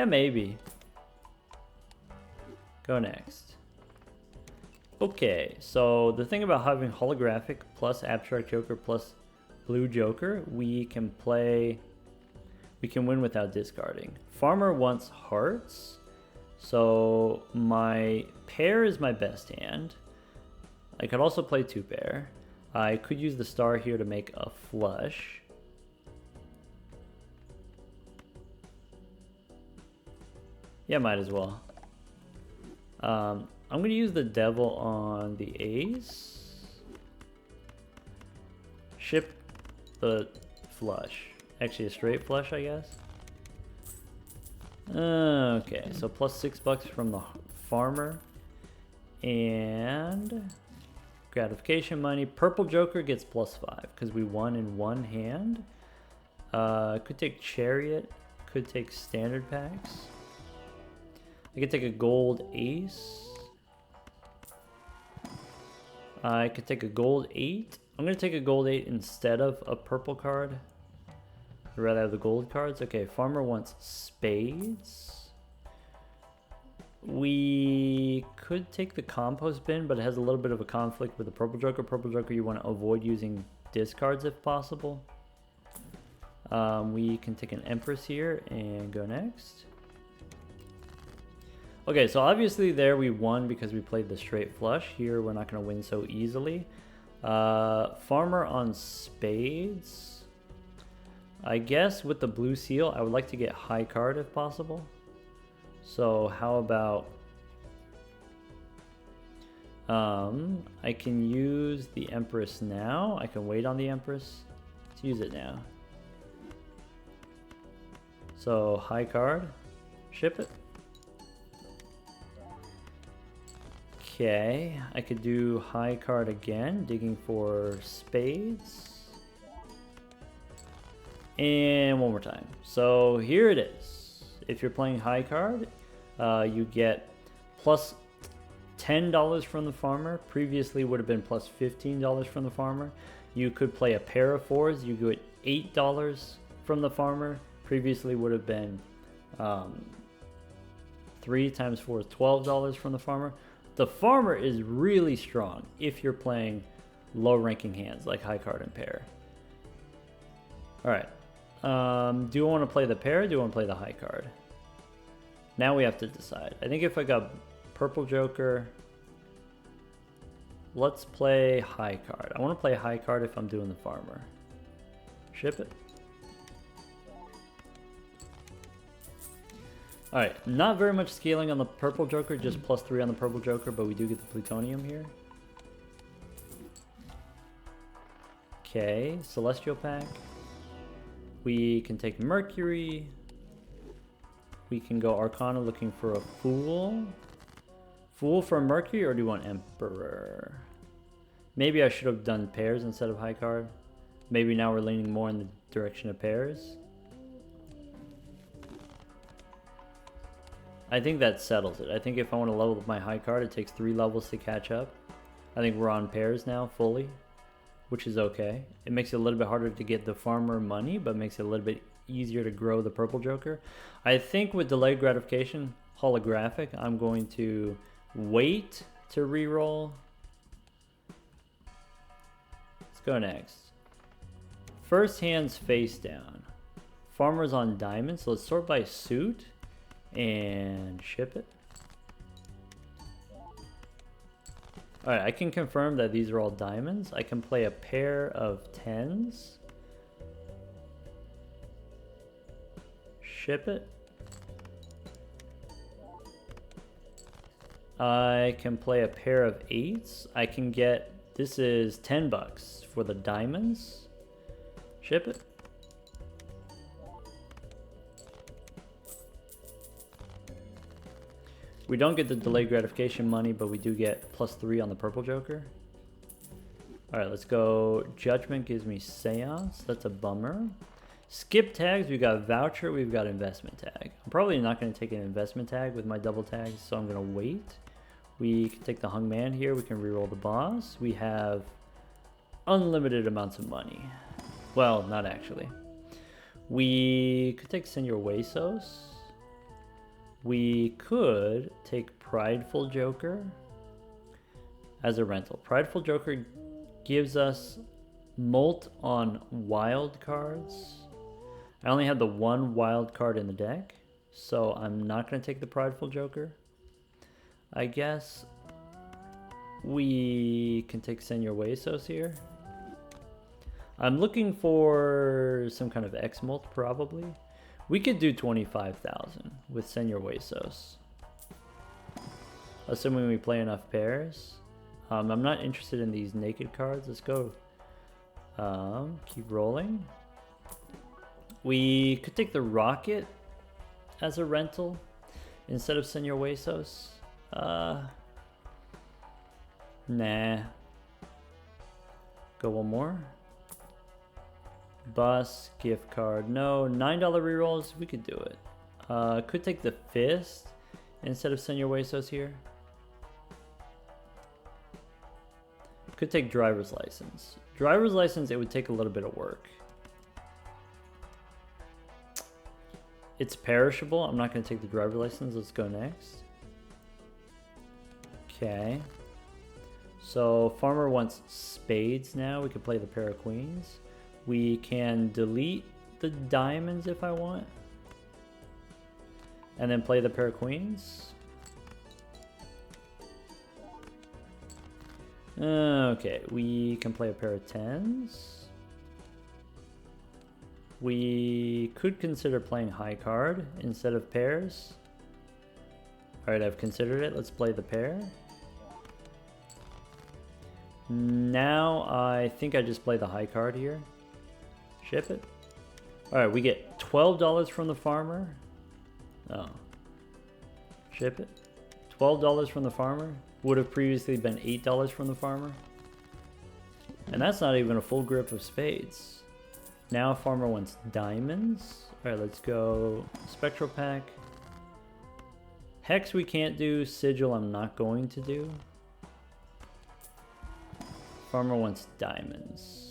maybe. Go next. Okay, so the thing about having holographic plus abstract joker plus blue joker, we can win without discarding. Farmer wants hearts, so my pair is my best hand. I could also play two pair. I could use the star here to make a flush. Yeah, might as well. I'm going to use the devil on the ace. Ship the flush. Actually, a straight flush, I guess. Okay, so plus $6 from the farmer. And gratification money. Purple joker gets plus 5 because we won in one hand. Could take chariot. Could take standard packs. I could take a gold ace. I could take a gold 8. I'm going to take a gold 8 instead of a purple card. I'd rather have the gold cards. Okay, farmer wants spades. We could take the compost bin, but it has a little bit of a conflict with the purple joker. Purple joker, you want to avoid using discards if possible. We can take an empress here and go next. Okay, so obviously there we won because we played the straight flush. Here we're not going to win so easily. Farmer on spades. I guess with the blue seal, I would like to get high card if possible. So how about I can use the empress now. I can wait on the empress. Let's use it now. So high card, ship it. Okay, I could do high card again, digging for spades. And one more time. So here it is. If you're playing high card, you get plus $10 from the farmer. Previously would have been plus $15 from the farmer. You could play a pair of fours. You get $8 from the farmer. Previously would have been 3 times 4 is $12 from the farmer. The farmer is really strong if you're playing low ranking hands like high card and pair. All right. Do I want to play the pair or do I want to play the high card? Now we have to decide. I think if I got purple joker, let's play high card. I want to play high card if I'm doing the farmer. Ship it. Alright, not very much scaling on the purple joker, just plus 3 on the purple joker, but we do get the plutonium here. Okay, Celestial Pack. We can take Mercury. We can go Arcana looking for a Fool. Fool for Mercury, or do you want Emperor? Maybe I should have done pairs instead of high card. Maybe now we're leaning more in the direction of pairs. I think that settles it. I think if I want to level up my high card, it takes 3 levels to catch up. I think we're on pairs now fully, which is okay. It makes it a little bit harder to get the farmer money, but makes it a little bit easier to grow the purple joker. I think with delayed gratification, holographic, I'm going to wait to reroll. Let's go next. First hand's face down. Farmer's on diamond, so let's sort by suit and ship it. Alright, I can confirm that these are all diamonds. I can play a pair of 10s. Ship it. I can play a pair of 8s. I can get, this is 10 bucks for the diamonds. Ship it. We don't get the delayed gratification money, but we do get +3 on the purple joker. Alright, let's go. Judgment gives me Seance. That's a bummer. Skip tags, we've got Voucher, we've got Investment tag. I'm probably not going to take an Investment tag with my double tags, so I'm going to wait. We can take the Hung Man here. We can reroll the boss. We have unlimited amounts of money. Well, not actually. We could take Senor Huesos. We could take Prideful Joker as a rental. Prideful Joker gives us Molt on wild cards. I only have the 1 wild card in the deck, so I'm not going to take the Prideful Joker. I guess we can take Senor Huesos here. I'm looking for some kind of X-Molt probably. We could do 25,000 with Senor Huesos, assuming we play enough pairs. I'm not interested in these naked cards. Let's go. Keep rolling. We could take the Rocket as a rental instead of Senor Huesos. Nah. Go one more. Bus, gift card, no. $9 rerolls, we could do it. Could take the Fist instead of Senor Huesos here. Could take Driver's License. Driver's License, it would take a little bit of work. It's perishable. I'm not going to take the Driver's License. Let's go next. Okay. So Farmer wants spades now. We could play the pair of queens. We can delete the diamonds if I want. And then play the pair of queens. Okay, we can play a pair of 10s. We could consider playing high card instead of pairs. Alright, I've considered it. Let's play the pair. Now I think I just play the high card here. Ship it. Alright, we get $12 from the farmer. Oh. Ship it. $12 from the farmer. Would have previously been $8 from the farmer. And that's not even a full grip of spades. Now farmer wants diamonds. Alright, let's go Spectral Pack. Hex we can't do. Sigil I'm not going to do. Farmer wants diamonds.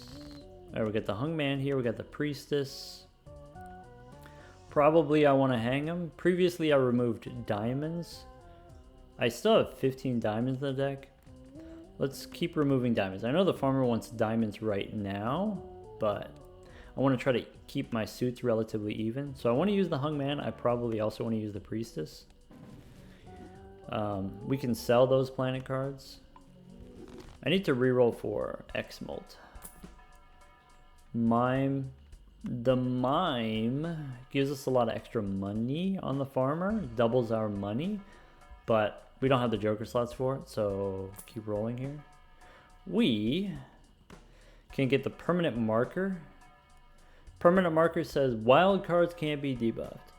Alright, we got the Hung Man here. We got the Priestess. Probably I want to hang him. Previously I removed diamonds. I still have 15 diamonds in the deck. Let's keep removing diamonds. I know the farmer wants diamonds right now, but I want to try to keep my suits relatively even. So I want to use the Hung Man. I probably also want to use the Priestess. We can sell those planet cards. I need to reroll for X-Molt. Mime. The Mime gives us a lot of extra money on the farmer. Doubles our money. But we don't have the Joker slots for it, so keep rolling here. We Can get the permanent marker. Permanent marker says wild cards can't be debuffed.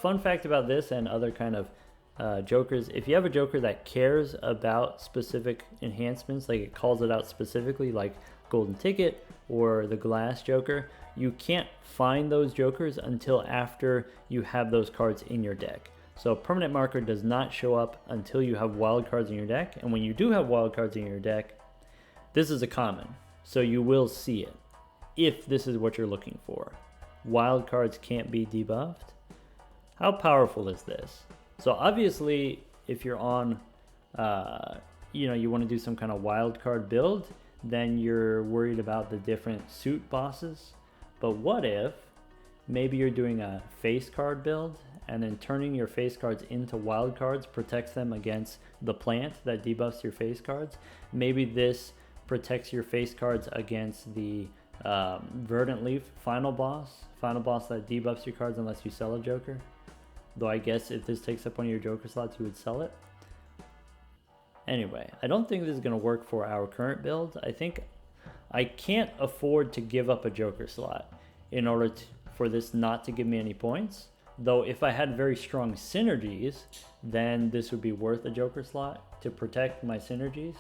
Fun fact about this and other kind of jokers, if you have a joker that cares about specific enhancements, like it calls it out specifically, like golden ticket or the glass joker, you can't find those jokers until after you have those cards in your deck. So permanent marker does not show up until you have wild cards in your deck, and when you do have wild cards in your deck, this is a common, so you will see it if this is what you're looking for. Wild cards can't be debuffed. How powerful is this? So obviously, if you're on, you want to do some kind of wild card build, then you're worried about the different suit bosses. But what if maybe you're doing a face card build, and then turning your face cards into wild cards protects them against the plant that debuffs your face cards? Maybe this protects your face cards against the Verdant Leaf final boss that debuffs your cards unless you sell a joker. Though I guess if this takes up one of your joker slots, you would sell it. Anyway, I don't think this is going to work for our current build. I think I can't afford to give up a joker slot in order for this not to give me any points. Though if I had very strong synergies, then this would be worth a joker slot to protect my synergies.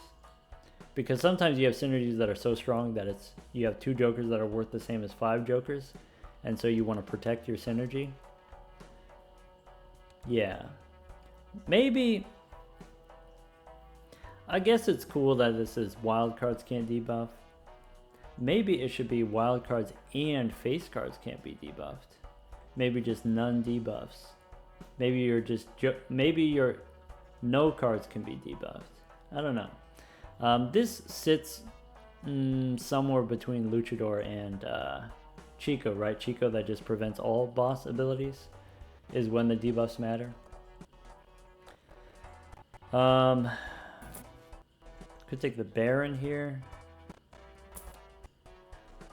Because sometimes you have synergies that are so strong that you have 2 jokers that are worth the same as 5 jokers, and so you want to protect your synergy. Yeah. Maybe, I guess it's cool that this is wild cards can't debuff. Maybe it should be wild cards and face cards can't be debuffed. Maybe just none debuffs. Maybe you're just maybe your no cards can be debuffed. I don't know. This sits somewhere between Luchador and Chico, right? Chico that just prevents all boss abilities is when the debuffs matter. Could take the Baron here.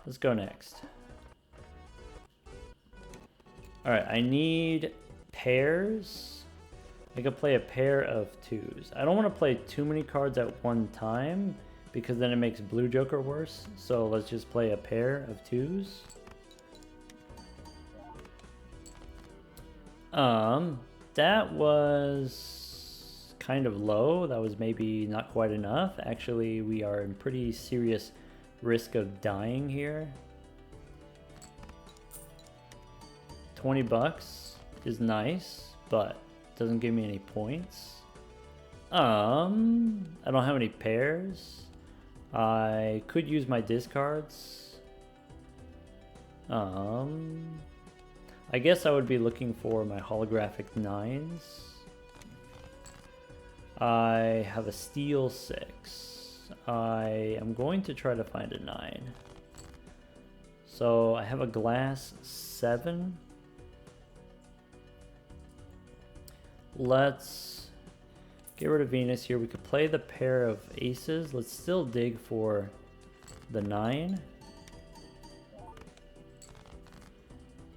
Let's go next. Alright, I need pairs. I could play a pair of 2s. I don't want to play too many cards at one time because then it makes blue joker worse. So let's just play a pair of 2s. That was kind of low. That was maybe not quite enough. Actually, we are in pretty serious risk of dying here. 20 bucks is nice, but doesn't give me any points. I don't have any pairs. I could use my discards. I guess I would be looking for my holographic 9s. I have a steel 6. I am going to try to find a 9. So I have a glass 7. Let's get rid of Venus here. We could play the pair of aces. Let's still dig for the 9.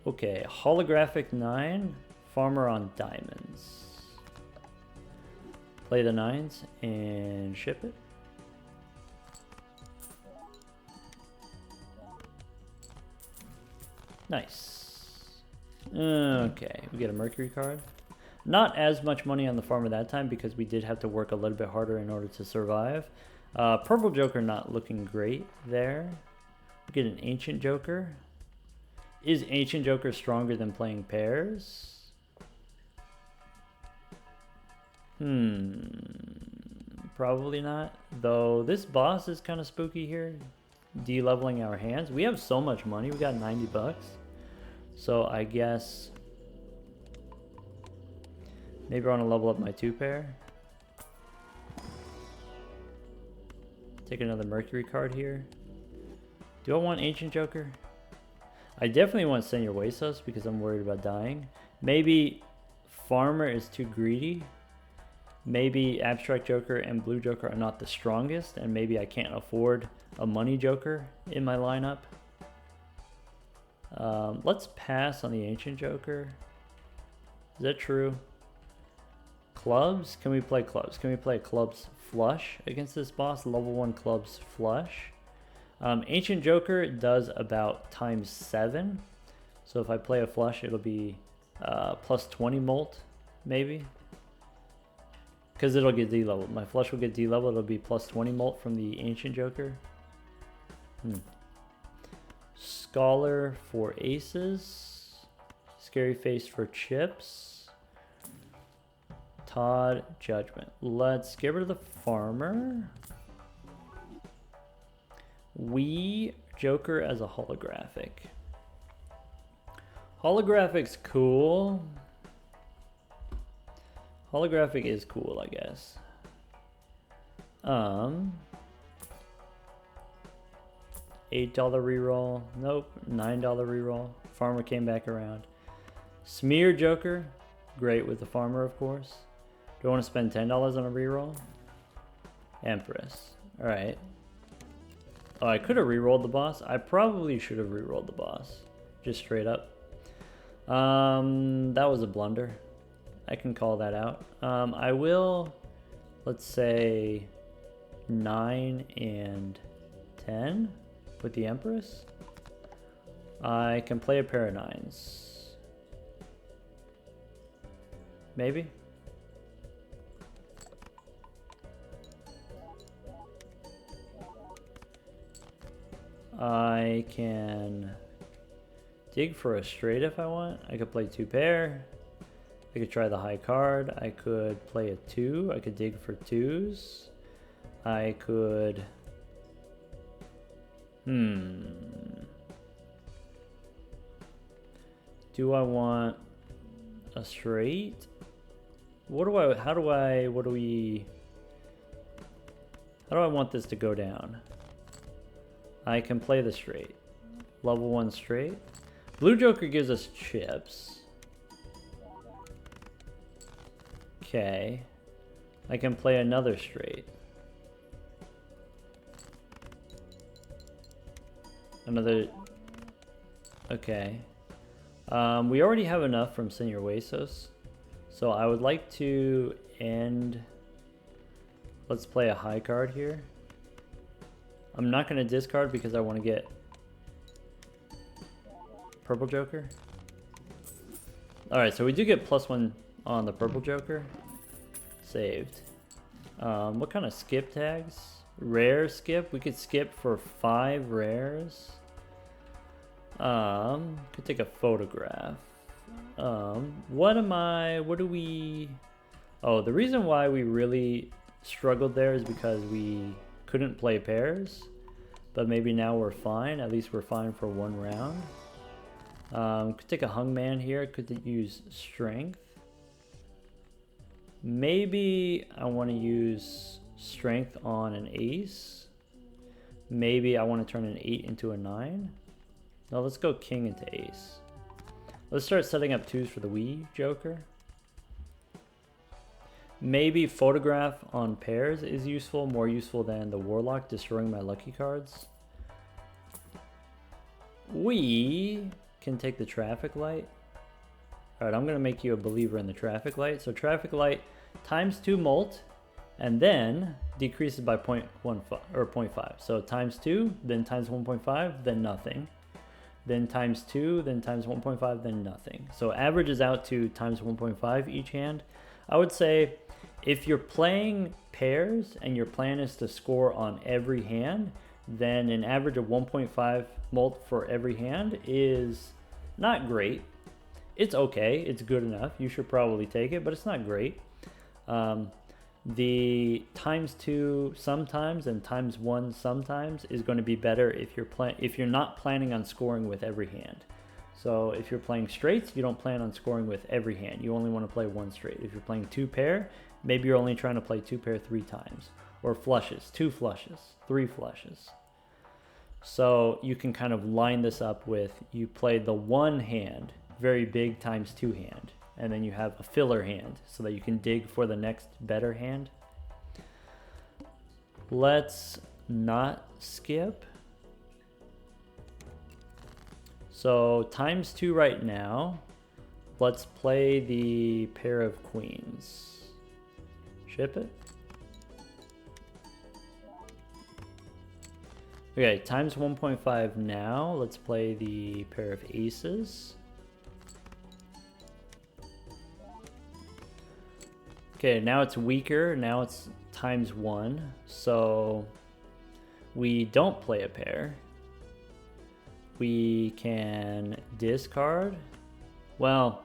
Okay, holographic 9, farmer on diamonds. Play the 9s and ship it. Nice. Okay, we get a Mercury card. Not as much money on the farmer that time because we did have to work a little bit harder in order to survive. Purple Joker not looking great there. We get an Ancient Joker. Is Ancient Joker stronger than playing pairs? Probably not. Though this boss is kind of spooky here. De-leveling our hands. We have so much money. We got 90 bucks. So I guess maybe I want to level up my 2-pair. Take another Mercury card here. Do I want Ancient Joker? I definitely want Senior Huesos because I'm worried about dying. Maybe Farmer is too greedy. Maybe Abstract Joker and Blue Joker are not the strongest, and maybe I can't afford a Money Joker in my lineup. Let's pass on the Ancient Joker. Is that true? Clubs? Can we play clubs? Can we play clubs flush against this boss? Level 1 clubs flush. Ancient Joker does about ×7. So if I play a flush, it'll be plus 20 molt, maybe. Because it'll get D-leveled. My flush will get D-leveled. It'll be plus 20 molt from the Ancient Joker. Scholar for aces. Scary Face for chips. Todd Judgment. Let's get rid of the farmer. Joker as a holographic. Holographic's cool. Holographic is cool, I guess. $8 reroll. Nope. $9 reroll. Farmer came back around. Smear Joker. Great with the farmer, of course. Do I want to spend $10 on a reroll? Empress. Alright. Oh, I could have rerolled the boss. I probably should have rerolled the boss. Just straight up. That was a blunder. I can call that out. I will, let's say, 9 and 10 with the Empress. I can play a pair of 9s. Maybe. I can dig for a straight if I want. I could play 2 pair. I could try the high card. I could play a 2. I could dig for 2s. I could... Do I want a straight? How do I want this to go down? I can play the straight. Level 1 straight. Blue Joker gives us chips. Okay. I can play another straight. Another... Okay. We already have enough from Senor Huesos. So I would like to end... Let's play a high card here. I'm not going to discard because I want to get Purple Joker. Alright, so we do get +1 on the Purple Joker. Saved. What kind of skip tags? Rare skip. We could skip for 5 rares. Could take a photograph. What do we... Oh, the reason why we really struggled there is because we couldn't play pairs. But maybe now we're fine. At least we're fine for 1 round. Could take a hungman here. Could use strength. Maybe I want to use strength on an ace. Maybe I want to turn an 8 into a 9. No, let's go king into ace. Let's start setting up 2s for the Wii Joker. Maybe photograph on pairs is useful, more useful than the Warlock destroying my lucky cards. We can take the traffic light. Alright, I'm going to make you a believer in the traffic light. So traffic light ×2 molt and then decreases by 0.15 or 0.5. So ×2, then ×1.5, then nothing. Then ×2, then ×1.5, then nothing. So averages out to ×1.5 each hand. I would say if you're playing pairs and your plan is to score on every hand, then an average of 1.5 molt for every hand is not great. It's okay, it's good enough. You should probably take it, but it's not great. The ×2 sometimes and ×1 sometimes is going to be better if you're not planning on scoring with every hand. So if you're playing straights, you don't plan on scoring with every hand. You only want to play 1 straight. If you're playing 2 pair, maybe you're only trying to play 2 pair 3 times. Or flushes, 2 flushes, 3 flushes. So you can kind of line this up with, you play the 1 hand, very big ×2 hand, and then you have a filler hand so that you can dig for the next better hand. Let's not skip. So ×2 right now. Let's play the pair of queens. chip it. Okay, times 1.5 now. Let's play the pair of aces. Okay, now it's weaker. Now it's times 1. So we don't play a pair. We can discard. Well,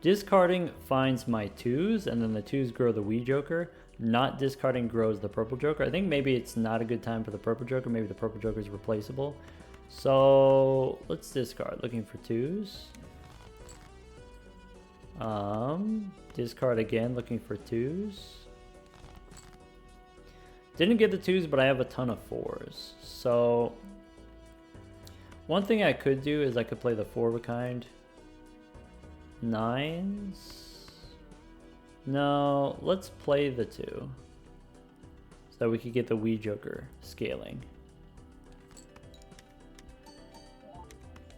discarding finds my 2s, and then the 2s grow the wee joker. Not discarding grows the purple joker. I think maybe it's not a good time for the purple joker. Maybe the purple joker is replaceable. So let's discard. Looking for 2s. Discard again. Looking for 2s. Didn't get the 2s, but I have a ton of 4s. So one thing I could do is I could play the 4 of a kind. 9s. No, let's play the 2 so that we could get the wee joker scaling.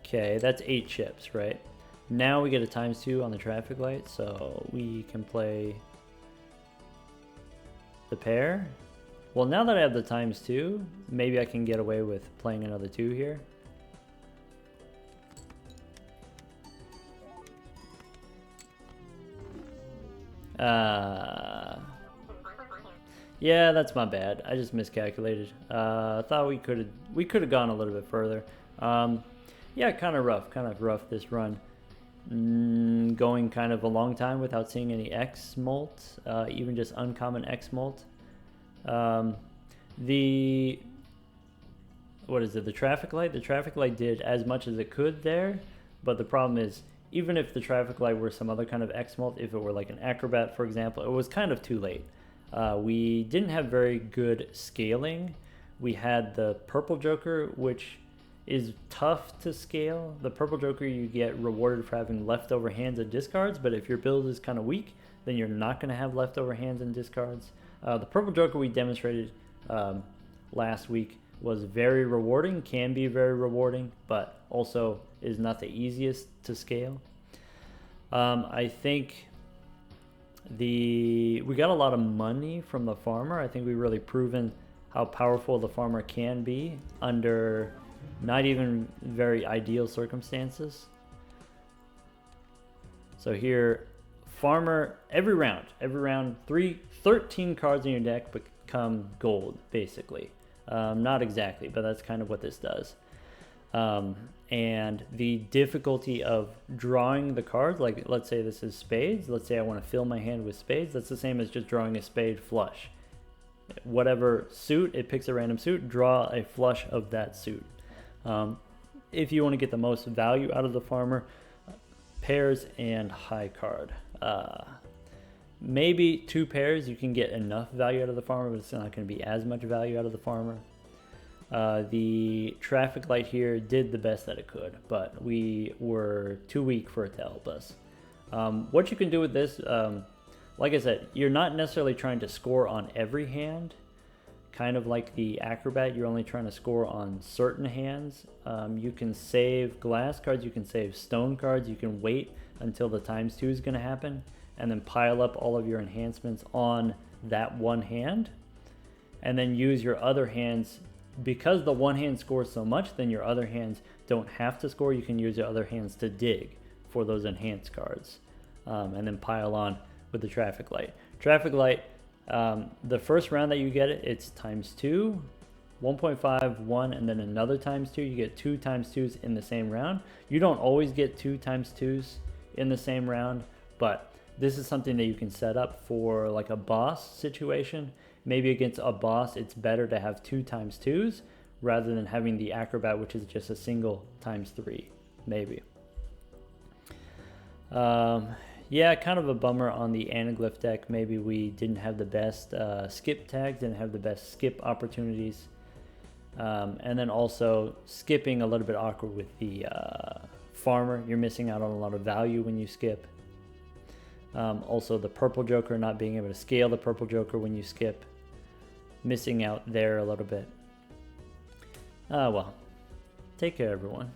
Okay, that's 8 chips, right? Now we get a times 2 on the traffic light, so we can play the pair. Well, now that I have the times 2, maybe I can get away with playing another 2 here. Yeah, that's my bad. I just miscalculated. I thought we could have gone a little bit further. Yeah, kind of rough this run. Going kind of a long time without seeing any X molt, even just uncommon X molt. What is it? The traffic light? The traffic light did as much as it could there, but the problem is, even if the traffic light were some other kind of X molt, if it were like an acrobat, for example, it was kind of too late. We didn't have very good scaling. We had the purple joker, which is tough to scale. The purple joker, you get rewarded for having leftover hands and discards, but if your build is kind of weak, then you're not going to have leftover hands and discards. The purple joker we demonstrated last week was very rewarding, can be very rewarding, but also is not the easiest to scale. I think we got a lot of money from the farmer. I think we really proven how powerful the farmer can be under not even very ideal circumstances. So here, farmer, every round, 13 cards in your deck become gold, basically. Not exactly, but that's kind of what this does. And the difficulty of drawing the cards, like let's say this is spades, let's say I want to fill my hand with spades, that's the same as just drawing a spade flush. Whatever suit, it picks a random suit, draw a flush of that suit. If you want to get the most value out of the farmer, pairs and high card. Maybe 2 pairs you can get enough value out of the farmer, but it's not going to be as much value out of the farmer. The traffic light here did the best that it could, but we were too weak for it to help us. What you can do with this, like I said, you're not necessarily trying to score on every hand. Kind of like the acrobat, you're only trying to score on certain hands. You can save glass cards, you can save stone cards, you can wait until the times 2 is going to happen, and then pile up all of your enhancements on that one hand, and then use your other hands. Because the one hand scores so much, then your other hands don't have to score. You can use your other hands to dig for those enhanced cards, and then pile on with the traffic light. Traffic light, the first round that you get it, it's times 2, 1.5, 1, and then another times 2. You get 2 times 2s in the same round. You don't always get 2 times 2s in the same round, but this is something that you can set up for like a boss situation. Maybe against a boss, it's better to have 2 times 2s rather than having the acrobat, which is just a single times 3, maybe. Yeah, kind of a bummer on the anaglyph deck. Maybe we didn't have the best skip tags, didn't have the best skip opportunities. And then also skipping a little bit awkward with the farmer. You're missing out on a lot of value when you skip. Also the purple joker, not being able to scale the purple joker when you skip. Missing out there a little bit. Well, take care everyone.